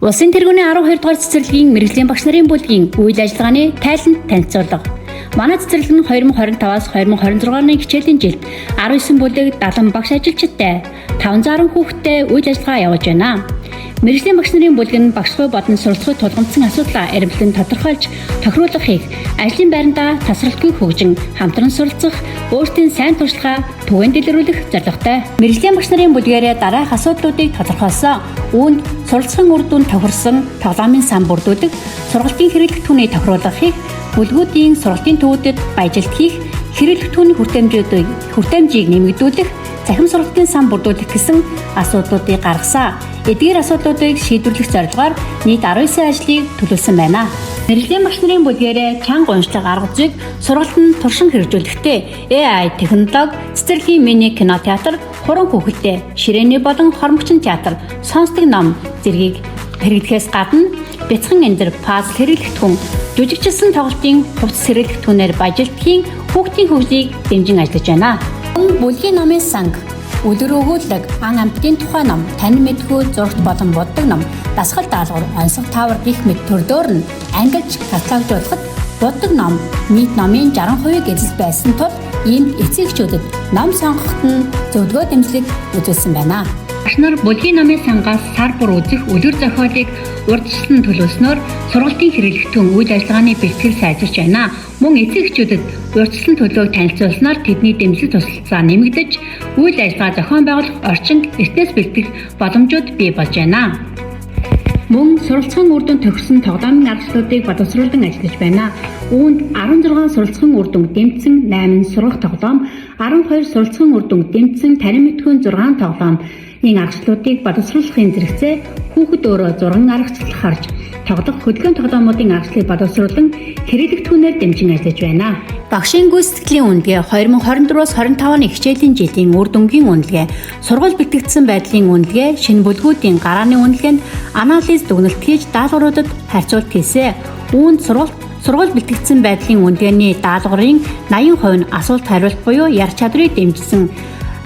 Улсын тэргүүний 12 дугаар цэцэрлэгийн мэргэжлийн багш нарын бүлгийн үйл ажиллагааны тайланд танилцуулга. Манай цэцэрлэг нь 2025-аас 2026 оны хичээлийн жилд 19 бүлэг 70 багш ажилчидтай 510 хүүхэдтэй үйл ажиллагаа явуулж байна. Мэргэжлийн багш нарын бүлэг нь багшгүй болон суралцахуй тулгамдсан асуудлаа эргэлэн тодорхойлж тохируулах хийх, ажлын байрандаа тасралтгүй хөгжин хамтран суралцах, өөрсдийн сайн туршлагаа түгээн дэлгэрүүлэх зорилготой. Мэргэжлийн багш нарын бүлгээрээ дараах асуудлуудыг тодорхойлсон. Үүнд суралцахын үр дүнд тохирсон тоглоомын сан бүрдүүлэх, сургалтын хэрэглэх түүний тохируулах хийх, бүлгүүдийн сургалтын төвүүдэд баяжилт хийх, хэрэглэх түүний хүртээмжийг нэмэгдүүлэх, цахим сургалтын сан бүрдүүлэх гэсэн асуудлуудыг гаргасан. Эдгээр асуудлуудыг шийдвэрлэх зорилгоор нийт 19 ажлыг төлөвлөсөн байна. Мэргэжлийн багш нарын бүлгээрээ чанга уншлага арга зүйг сургалтанд туршин хэрэгжүүлэхдээ AI технологи, цэцэрлэгийн мини кино театр, хуран хүүхэлдэд, ширээний болон хормогчин театр, сонсдог ном зэргийг хэрэглэхээс гадна бяцхан эндэр пазл хэрэглэх түн, жүжигчилсан тоглолтын хувцас хэрэглэх түнээр баяжилтгийн хүүхдийн хөгжлийг дэмжин ажиллаж байна. Бүлгийн номын санг, үлгэр өгүүлэг, ан амьтдын тухай ном, тань мэдхүй зурагт болон буддаг ном, дасгал даалгавар, онцгой таавар гэх мэт төрлөөр нь ангилж каталогжуулахад буддаг ном нийт номын 60% эзэл байсан тул иймд эцэгчүүдэд ном сонгоход нь зөвлөгөө дэмжлэг үзүүлсэн байна. Багш нар бүлгийн номын сангаас сар бүр үзэх үлгэр зохиолыг урьдчилан төлөвлөснөөр сургалтын хэрэглэх түн үйл ажиллагааны бэлтгэл сайжирч байна. Мөн эцэгчүүдэд урьдчилан төлөвийг танилцуулснаар тэдний дэмжлэг тусалцаа нэмэгдэж, үйл ажиллагаа зохион байгуулах орчинд эртнээс бэлтгэх боломжууд бий болж байна. Мөн суралцахын үр дүнд тохирсон тоглоомын аргачлалуудыг боловсруулан ажиллаж байна. Үүнд 16 суралцахын үр дүнд дэмжсэн 8 сургах тоглоом, 12 суралцахын үр дүнд дэмжсэн танин мэдхүйн 6 тоглоом аргачлалуудыг боловсруулахын зэрэгцээ хүүхэд өөрөө 6 аргачлал харж тоглох хөдөлгөөн тоглоомуудын аргачлалыг боловсруулан хэрэглэх түүнээр дэмжин ажиллаж байна. Багшийн гүйцэтгэлийн үнэлгээ 2024-оос 25 оны хичээлийн жилийн үр дүнгийн үнэлгээ, сургууль бэлтгэгдсэн байдлын үнэлгээ, шинэ бүлгүүдийн гарааны үнэлгээнд анализ дүгнэлт хийж даалгавруудад харьцуулт хийсэн. Үүнд сургууль бэлтгэгдсэн байдлын үнэлгээний даалгаврын 80% нь асуулт хариулт буюу ярь чадрыг дэмжсэн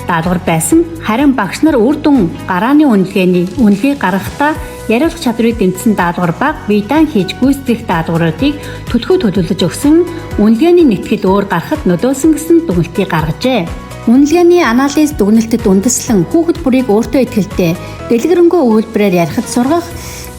даалгавар байсан. Харин багш нар үр дүн гарааны үнэлгээг гаргахдаа яриулах чадрыг дэмжсэн даалгавар бага бийдан хийж гүйцэтгэх даалгавруудыг төлөвлөж өгсөн. Үнэлгээний нэтгэл өөр гарахад нөлөөлсөн гэсэн дүгнэлтийг гаргажээ. Үнэлгээний анализ дүгнэлтэд үндэслэн хүүхэд бүрийг өөртөө итгэлтэй дэлгэрэнгүй үйлбэрээр ярихад сургах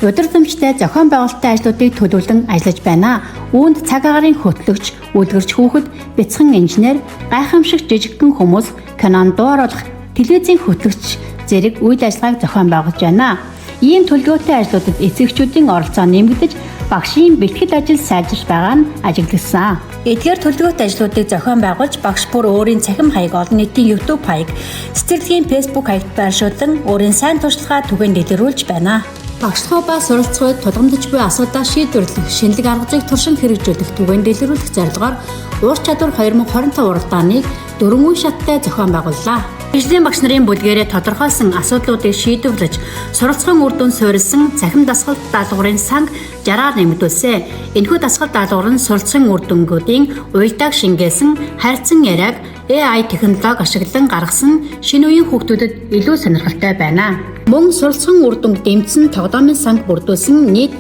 удирдамжтай зохион байгуулалттай ажлуудыг төлөвлөн ажиллаж байна. Үүнд цаг агарын хөтлөгч, үлгэрч хүүхэд, бяцхан инженер, гайхамшигт жижигхэн хүмүүс, кинон дуу оруулах, телевизийн хөтлөгч зэрэг үйл ажиллагааг зохион байгуулж байна. Ийм төлөвлөгөөтэй ажлуудад эцэгчүүдийн оролцоо нэмэгдэж, багшийн бэлтгэл ажил сайжирч байгаа нь ажиглагдсан. Эдгээр төлөвлөгөөтэй ажлуудыг зохион байгуулж, багш бүр өөрийн цахим хаяг, олон нийтийн YouTube хаяг, цэцэрлэгийн Facebook хаягт байршуулан өөрийн сайн туршлагаа түгээн дэлгэрүүлж байна. Багшлахуй ба суралцахуйд тулгамдж буй асуудлаа шийдвэрлэх, шинэлэг арга зүйг туршин хэрэгжүүлэх, түгээн дэлгэрүүлэх зорилгоор ур чадвар 2025 уралдааныг 4 үе шаттай зохион байгууллаа. Мэргэжлийн багш нарын бүлгээрээ тодорхойлсон асуудлуудыг шийдвэрлэж, суралцахын үр дүнд суурилсан цахим дасгал даалгаврын санг 60-аар нэмэгдүүлсэн. Энэхүү дасгал даалгавар нь суралцахын үр дүнгуудын уялдааг шингээсэн, харьцан яриаг AI технологи ашиглан гаргасан шинэ үеийн хүүхдүүдэд илүү сонирхолтой байна. Мөн суралцахын үр дүнд дэмжсэн тоглоомын санг бүрдүүлсэн нийт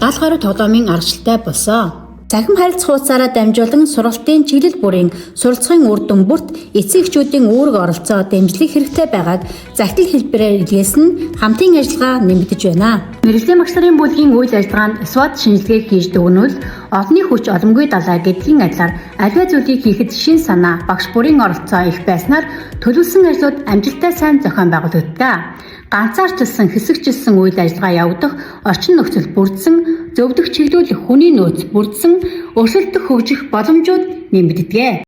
70 гаруй тоглоомын аргачлалтай болсон. Цахим харилцах хуудасаараа дамжуулан сургалтын чиглэл бүрийн суралцахын үр дүн бүрт эцэгчүүдийн үүрэг оролцоо дэмжлэх хэрэгтэй байгааг захидал хэлбэрээр илгээсэн хамтын ажиллагаа нэмэгдэж байна. Мэргэжлийн багш нарын бүлгийн үйл ажиллагаанд SWOT шинжилгээг хийж дүгнвэл олонний хүч олонгүй далай гэдгийн адилаар аливаа зүйлийг хийхэд шин санаа, багш бүрийн оролцоо их байснаар төлөвлөсөн ажлууд амжилттай сайн зохион байгуулагддаг. Ганцаарчилсан, хэсэгчилсэн үйл ажиллагаа явагдах орчин нөхцөл бүрдсэн, зөвдөх чиглүүлэх хүний нөөц бүрдсэн, өрсөлдөх хөгжих боломжууд нэмэгддэг.